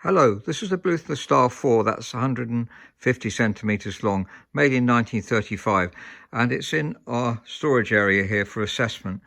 Hello, this is the Bluthner Style 4, that's 150 centimetres long, made in 1935, and it's in our storage area here for assessment.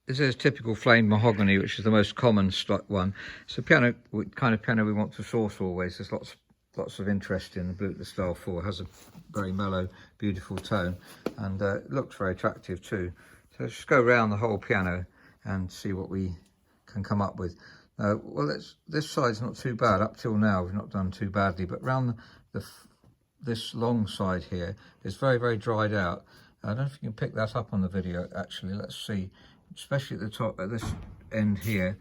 This is typical flame mahogany, which is the most common one. It's a piano, kind of piano we want to source always. There's lots of interest in the Bluthner Style 4. It has a very mellow, beautiful tone, and it looks very attractive too. So let's just go around the whole piano and see what we can come up with. Well, this side's not too bad. Up till now, we've not done too badly, but round this long side here is very, very dried out. I don't know if you can pick that up on the video, actually. Let's see, especially at the top, at this end here.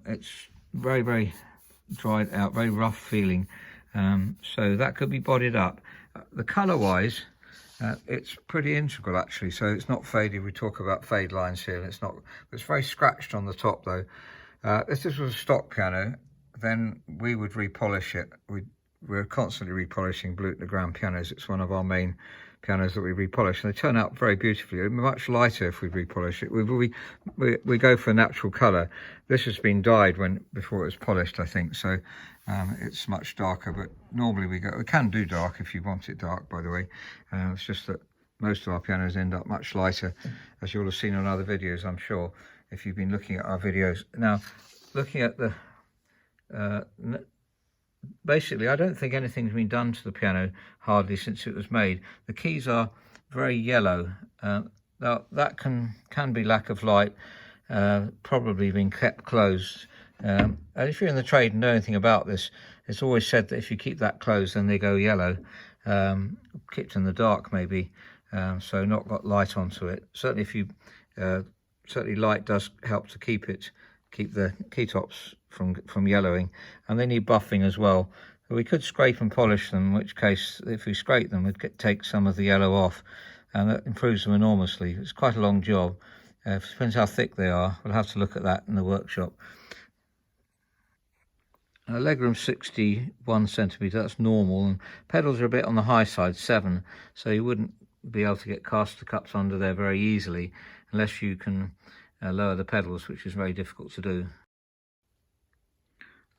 It's very, very dried out, very rough feeling. So that could be bodied up. The colour-wise, it's pretty integral, actually, so it's not faded. We talk about fade lines here, and it's very scratched on the top, though. If this was a stock piano, then we would repolish it. We're constantly repolishing Bluthner grand pianos. It's one of our main pianos that we repolish, and they turn out very beautifully. They're much lighter if we repolish it. We go for a natural colour. This has been dyed before it was polished, I think, so it's much darker. But normally we can do dark if you want it dark, by the way. It's just that most of our pianos end up much lighter, as you'll have seen on other videos, I'm sure, if you've been looking at our videos. Now, looking at the basically, I don't think anything's been done to the piano hardly since it was made. The keys are very yellow. Now that can be lack of light, probably been kept closed. And if you're in the trade and know anything about this, it's always said that if you keep that closed, then they go yellow, kept in the dark maybe, so not got light onto it. Certainly if you certainly light does help to keep the key tops from yellowing, and they need buffing as well. We could scrape and polish them, in which case if we scrape them we'd take some of the yellow off, and that improves them enormously. It's quite a long job. It depends how thick they are. We'll have to look at that in the workshop. Legroom 61 centimetre, that's normal, and pedals are a bit on the high side, 7, so you wouldn't be able to get caster cups under there very easily unless you can lower the pedals, which is very difficult to do.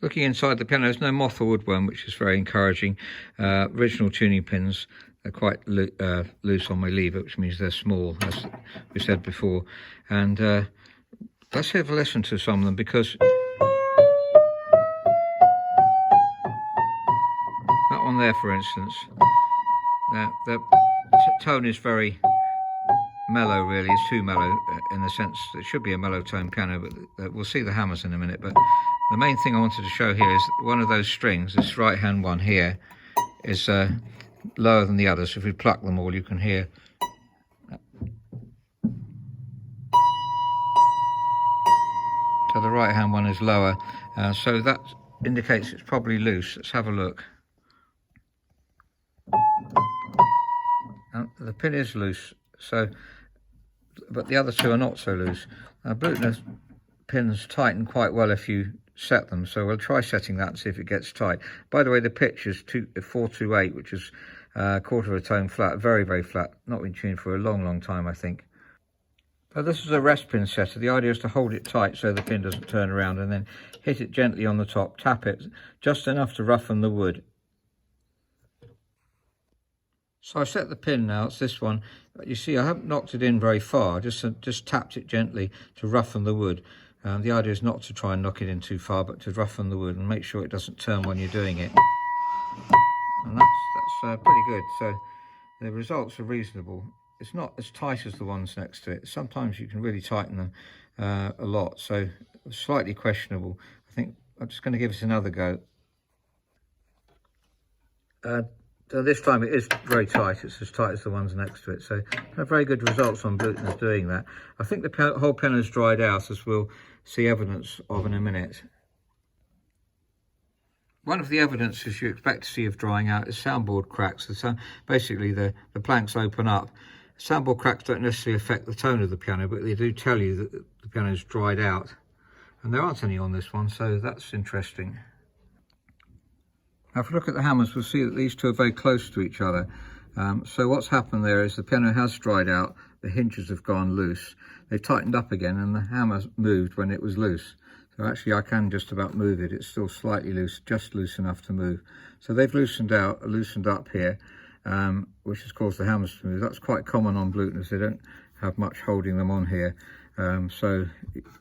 Looking inside the piano, there's no moth or woodworm, which is very encouraging. Original tuning pins are quite loose on my lever, which means they're small, as we said before. And let's have a listen to some of them, because that one there, for instance, the tone is very mellow, really. It's too mellow in the sense that it should be a mellow tone piano, but we'll see the hammers in a minute. But the main thing I wanted to show here is one of those strings, this right hand one here, is lower than the others. So if we pluck them all, you can hear. So the right hand one is lower, so that indicates it's probably loose. Let's have a look. The pin is loose, but the other two are not so loose. Bluthner pins tighten quite well if you set them, so we'll try setting that and see if it gets tight. By the way, the pitch is 428, which is a quarter of a tone flat, very, very flat. Not been tuned for a long, long time, I think. This is a rest pin setter. The idea is to hold it tight so the pin doesn't turn around, and then hit it gently on the top, tap it just enough to roughen the wood. So I set the pin now, it's this one. You see, I haven't knocked it in very far, just tapped it gently to roughen the wood. The idea is not to try and knock it in too far, but to roughen the wood and make sure it doesn't turn when you're doing it. And that's pretty good. So the results are reasonable. It's not as tight as the ones next to it. Sometimes you can really tighten them a lot, so slightly questionable. I think I'm just going to give it another go. So this time it is very tight. It's as tight as the ones next to it. So very good results on Bluthner's doing that. I think the whole piano is dried out, as we'll see evidence of in a minute. One of the evidences you expect to see of drying out is soundboard cracks. Basically, the planks open up. Soundboard cracks don't necessarily affect the tone of the piano, but they do tell you that the piano is dried out. And there aren't any on this one, so that's interesting. Now, if we look at the hammers, we'll see that these two are very close to each other. So what's happened there is the piano has dried out, the hinges have gone loose. They've tightened up again, and the hammer moved when it was loose. So actually I can just about move it. It's still slightly loose, just loose enough to move. So they've loosened up here, which has caused the hammers to move. That's quite common on Bluthners. They don't have much holding them on here. So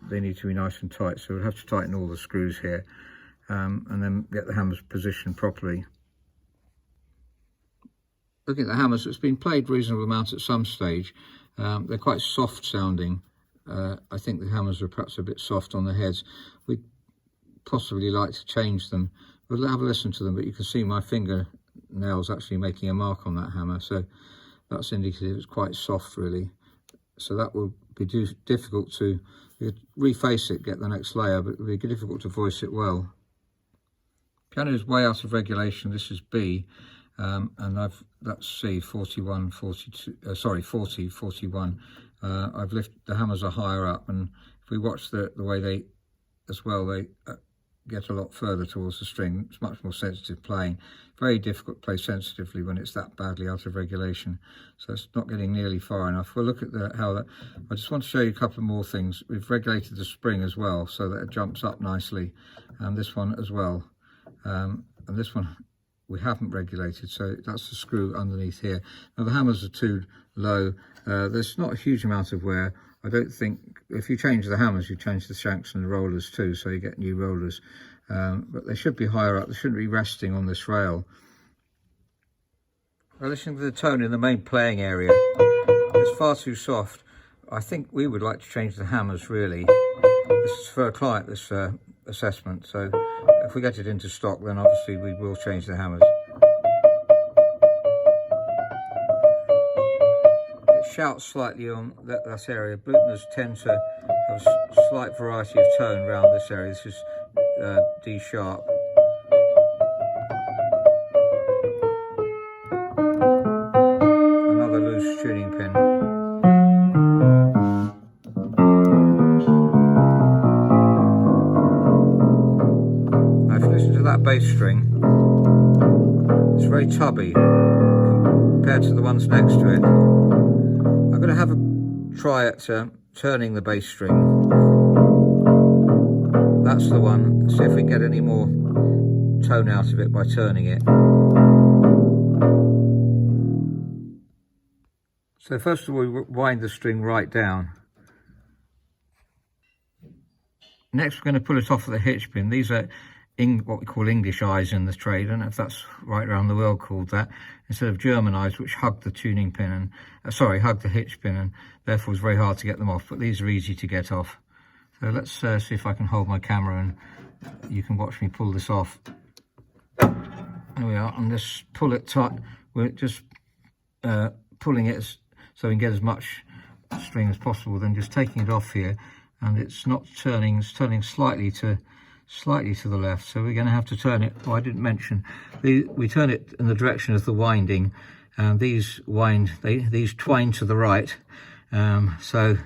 they need to be nice and tight. So we'll have to tighten all the screws here, and then get the hammers positioned properly. Looking at the hammers, it's been played reasonable amount at some stage. They're quite soft sounding. I think the hammers are perhaps a bit soft on the heads. We'd possibly like to change them. We'll have a listen to them, but you can see my fingernails actually making a mark on that hammer, so that's indicative it's quite soft really. So that will be difficult to reface it, get the next layer, but it will be difficult to voice it well. Piano is way out of regulation. This is B, and that's C, 41, 42, sorry, 40, 41. I've lifted, the hammers are higher up, and if we watch the way they get a lot further towards the string. It's much more sensitive playing. Very difficult to play sensitively when it's that badly out of regulation. So it's not getting nearly far enough. We'll look at I just want to show you a couple of more things. We've regulated the spring as well, so that it jumps up nicely, and this one as well. And this one we haven't regulated, so that's the screw underneath here. Now the hammers are too low. There's not a huge amount of wear. I don't think, if you change the hammers, you change the shanks and the rollers too, so you get new rollers. But they should be higher up. They shouldn't be resting on this rail. Well, listening to the tone in the main playing area, it's far too soft. I think we would like to change the hammers really. This is for a client, this assessment, so if we get it into stock, then obviously we will change the hammers. Shouts slightly on that area. Bluthners tend to have a slight variety of tone around this area. This is D sharp. Another loose tuning pin. Now if you listen to that bass string, it's very tubby compared to the ones next to it. I'm going to have a try at turning the bass string. That's the one. See if we can get any more tone out of it by turning it. So first of all, we wind the string right down. Next, we're going to pull it off of the hitch pin. These are what we call English eyes in the trade. I don't know if that's right around the world called that, instead of German eyes, which hug the tuning pin and hug the hitch pin, and therefore it's very hard to get them off, but these are easy to get off. So let's see if I can hold my camera and you can watch me pull this off. There we are, and just pull it tight. We're just pulling it so we can get as much string as possible, then just taking it off here, and it's not turning, it's turning slightly to the left, so we're going to have to turn it. I didn't mention, we turn it in the direction of the winding, and these twine to the right, so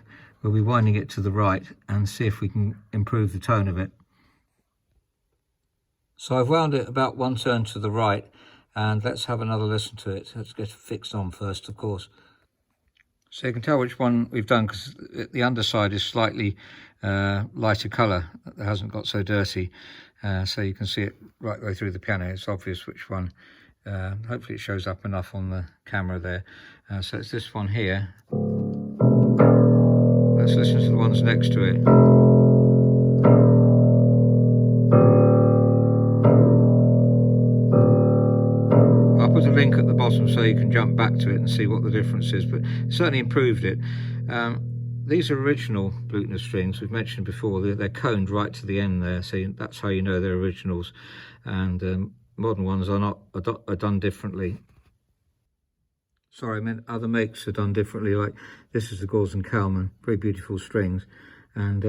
we'll be winding it to the right and see if we can improve the tone of it. So I've wound it about one turn to the right, and let's have another listen to it. Let's get it fixed on first, of course. So you can tell which one we've done, because the underside is slightly lighter colour. It hasn't got so dirty, so you can see it right the way through the piano. It's obvious which one. Hopefully it shows up enough on the camera there. So it's this one here. Let's listen to the ones next to it. I'll put a link at the bottom so you can jump back to it and see what the difference is, but it certainly improved it. These are original Bluthner strings, we've mentioned before. They're coned right to the end there, so that's how you know they're originals. And modern ones are done differently. Sorry, I meant other makes are done differently. Like this is the Gauss and Kalman, very beautiful strings, and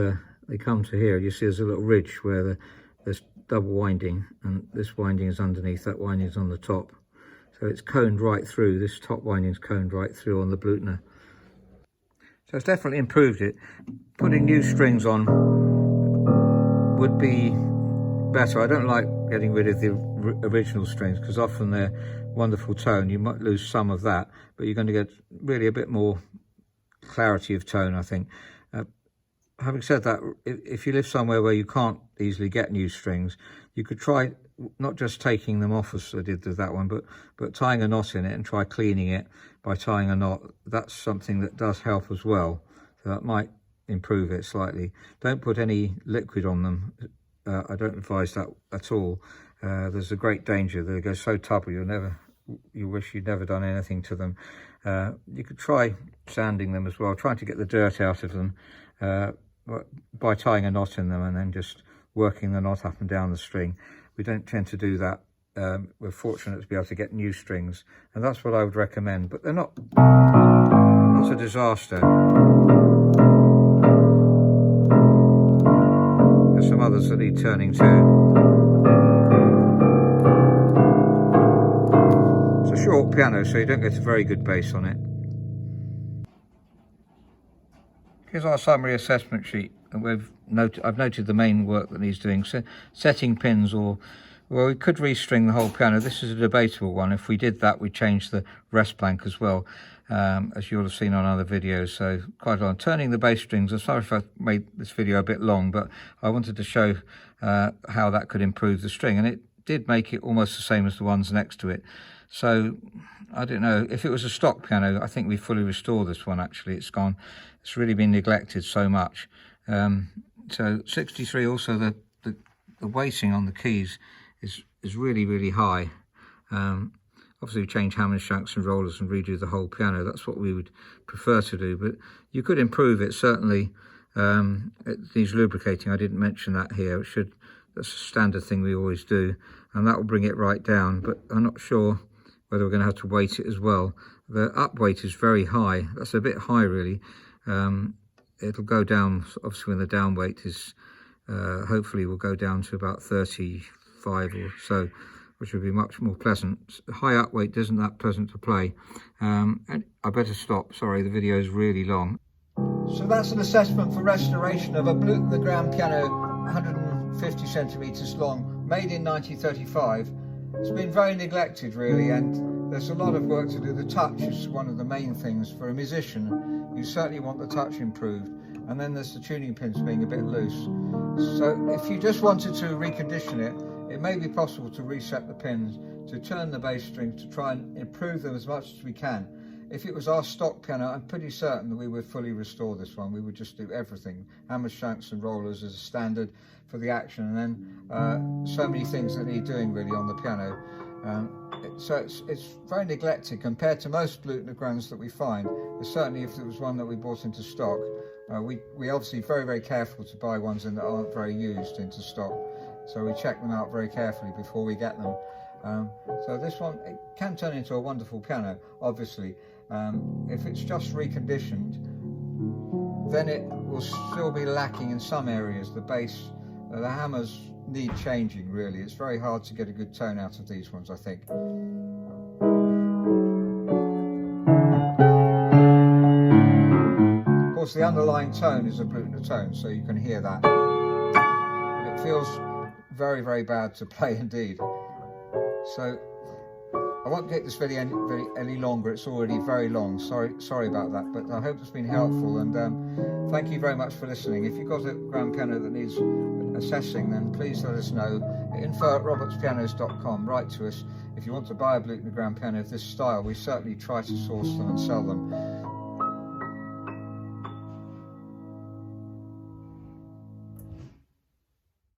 they come to here. You see there's a little ridge where there's double winding, and this winding is underneath, that winding is on the top. So it's coned right through. This top winding is coned right through on the Bluthner. So it's definitely improved it. Putting new strings on would be better. I don't like getting rid of the original strings because often they're wonderful tone. You might lose some of that, but you're going to get really a bit more clarity of tone, I think. having said that, if you live somewhere where you can't easily get new strings, you could try not just taking them off as I did with that one, but tying a knot in it and try cleaning it by tying a knot. That's something that does help as well. So that might improve it slightly. Don't put any liquid on them. I don't advise that at all. There's a great danger. They go so tubby, you wish you'd never done anything to them. You could try sanding them as well, trying to get the dirt out of them by tying a knot in them and then just working the knot up and down the string. We don't tend to do that. We're fortunate to be able to get new strings, and that's what I would recommend, but they're not a disaster. There's some others that need turning to. It's a short piano, so you don't get a very good bass on it. Here's our summary assessment sheet, and I've noted the main work that needs doing. So setting pins, well, we could restring the whole piano. This is a debatable one. If we did that, we'd change the rest plank as well, as you'll have seen on other videos. So quite a lot. Turning the bass strings, I'm sorry if I made this video a bit long, but I wanted to show how that could improve the string, and it did make it almost the same as the ones next to it. So I don't know, if it was a stock piano, I think we fully restore this one. Actually, it's really been neglected so much. So 63, also the weighting on the keys is really high. Obviously we change hammers, shanks and rollers and redo the whole piano. That's what we would prefer to do, but you could improve it certainly. It needs lubricating. I didn't mention that here. That's a standard thing we always do, and that will bring it right down, but I'm not sure whether we're going to have to weight it as well. The up weight is very high. That's a bit high really. It'll go down, obviously when the down weight is, hopefully will go down to about 35 or so, which would be much more pleasant. High up weight isn't that pleasant to play. And I better stop, sorry, the video is really long. So that's an assessment for restoration of a Bluthner grand piano, 150 centimetres long, made in 1935. It's been very neglected really, and there's a lot of work to do. The touch is one of the main things for a musician. You certainly want the touch improved, and then there's the tuning pins being a bit loose. So if you just wanted to recondition it, it may be possible to reset the pins, to turn the bass strings, to try and improve them as much as we can. If it was our stock piano, I'm pretty certain that we would fully restore this one. We would just do everything, hammers, shanks and rollers as a standard for the action, and then so many things that need doing really on the piano. So it's very neglected compared to most Bluthner grands that we find. Certainly if there was one that we bought into stock, we obviously very careful to buy ones in that aren't very used into stock. So we check them out very carefully before we get them. So this one, it can turn into a wonderful piano, obviously. If it's just reconditioned, then it will still be lacking in some areas. The bass, the hammers need changing really. It's very hard to get a good tone out of these ones, I think. Of course, the underlying tone is a Bluthner tone, so you can hear that. But it feels very bad to play indeed. So I won't get this video any longer. It's already very long. Sorry about that, but I hope it's been helpful, and thank you very much for listening. If you've got a grand piano that needs assessing, then please let us know. info@robertspianos.com. Write to us if you want to buy a Bluthner grand piano of this style. We certainly try to source them and sell them.